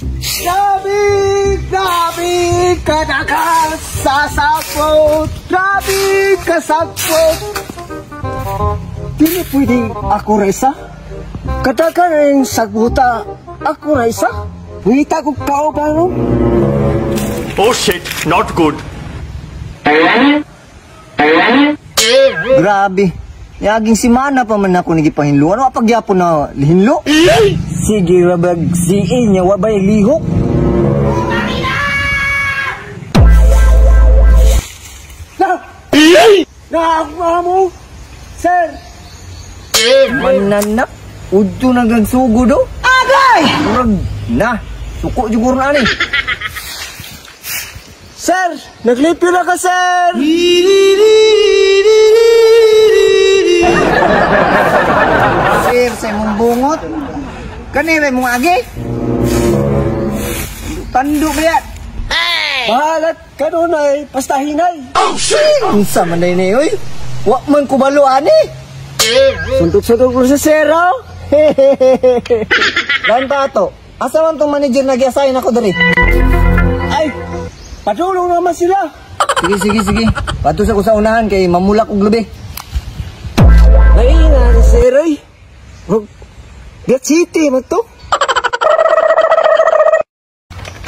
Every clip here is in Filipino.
Grabe! Grabe ka nakasasapot! Grabe ka sapot! Dili pwedeng ako resa? Katakan na yung sagbuta ako resa? Wita ko kauban mo? Oh shit, not good. Grabe. Yaging simana pa man ako nagipahinlo. Ano pagyapon na hinlo? Sige, rabag siin niya, wabay lihok. Nakakma mo? Sir! Mananak, udto nagagsugo do? Agay! Murag na, suko jugur na ni. Sir! Naglipyo na ka, sir! Sir, sa mong bungot. Kanina mong agi. Tando ba yan? Bahalat ka doon ay pastahinay. Oh shit! Unsa man na ini, oy? Wak man kubalo ani. Suntok-suntok ko sa sero. Dan tato. Asa man tong manager nag-assign ako dali? Ay, patulong naman sila. Sige. Patus ako sa unahan kay mamulak og lubi. Ay, nga sir, oy. Get city man to.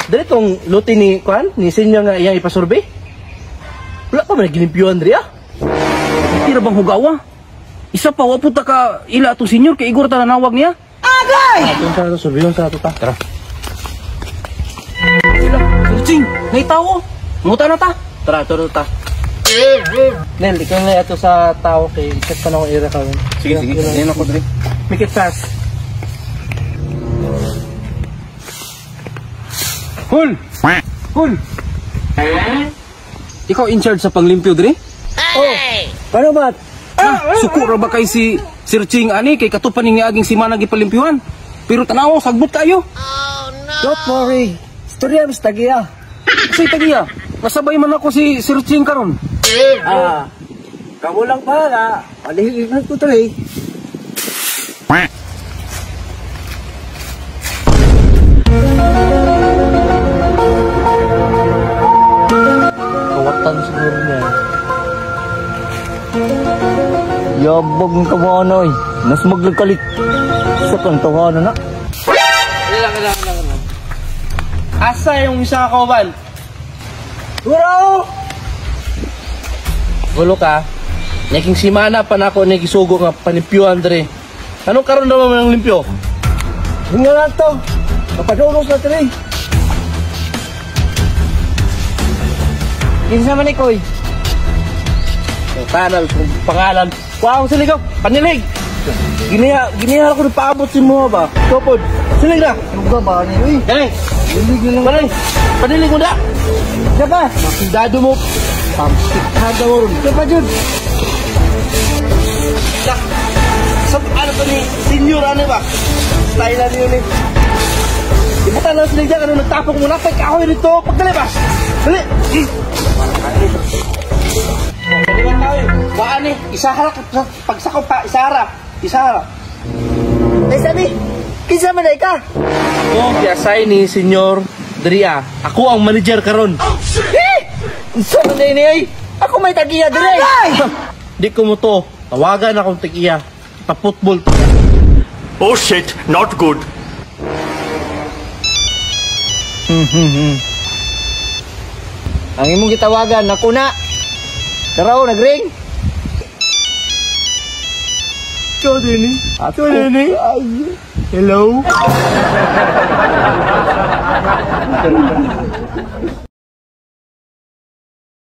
Dali tong luti ni Kwan, ni Senior nga iyang ipasurvey. Wala pa man gilimpyuhan diri ah. Tira bang hugawa? Isa pa wa puta ka ila atong senior kay igor ta nanawag niya. Agay! Atong sa survey sa ato ta. Tara. Sila, Sirching, may tao. Muta na ta. Tara, ta. Nel, ikaw na ato sa tao kay check pa na akong ira karon. Sige. Yan ako diri. Make it fast. Hul! Ikaw in charge sa panglimpyo diri? Oh, paano ba? Sukuro ba kay si Sir Ching ani kay katupan ni aging si Manang gipalimpyuhan? Pero tanaw sagbot kayo. Don't worry. Storya mas tagiya. Say tagiya. Masabay man ako si Sir Ching karon. Kamu lang pala. Palihigan ko tuloy. Kawatan siguro niya. Yabag ng kabanoy. Mas maglagkalit. Sa kantawanan na. Kailangan. Asa yung isa kauban? Hurao! Gulo ka. Naking simana pa na ako nagisugo nga panimpyuhan diri. Anong karon naman ng limpyo? Hinga lang to. Kapadulos na tuloy. Kinsa man ikoy? Tanal, pangalan. Wow, siligaw. Panilig. Giniha ako ng paabot si mo ba? Tupod. Silig na. Ano ba ba ni? Uy, Dali. hilig na lang. Panilig mo na. Siya ba? Dado mo. Pamsikada mo rin. Siya ba, Jun? Ano to ni senior ano ba? Style na yun eh. Ibutan lang silig dyan. Ano nagtapok mo na? Pagkahoy nito. Pagdali ba? Dali. Daliwan tayo eh. Waan eh. Isahara. Pagsakaw pa. Isahara. Eh, sabi, kinsa man ay ka? Ako, kiasay ni Senyor Dria. Ako ang manager karon. Isa man na ini ay. Ako may tagiya dire. Di ko mo to. Tawagan akong tikiya. Pa-football. Oh shit, not good. Ang imong gitawagan, ako na. Taraw, nagring. Ikaw din eh. Ikaw din eh. Hello?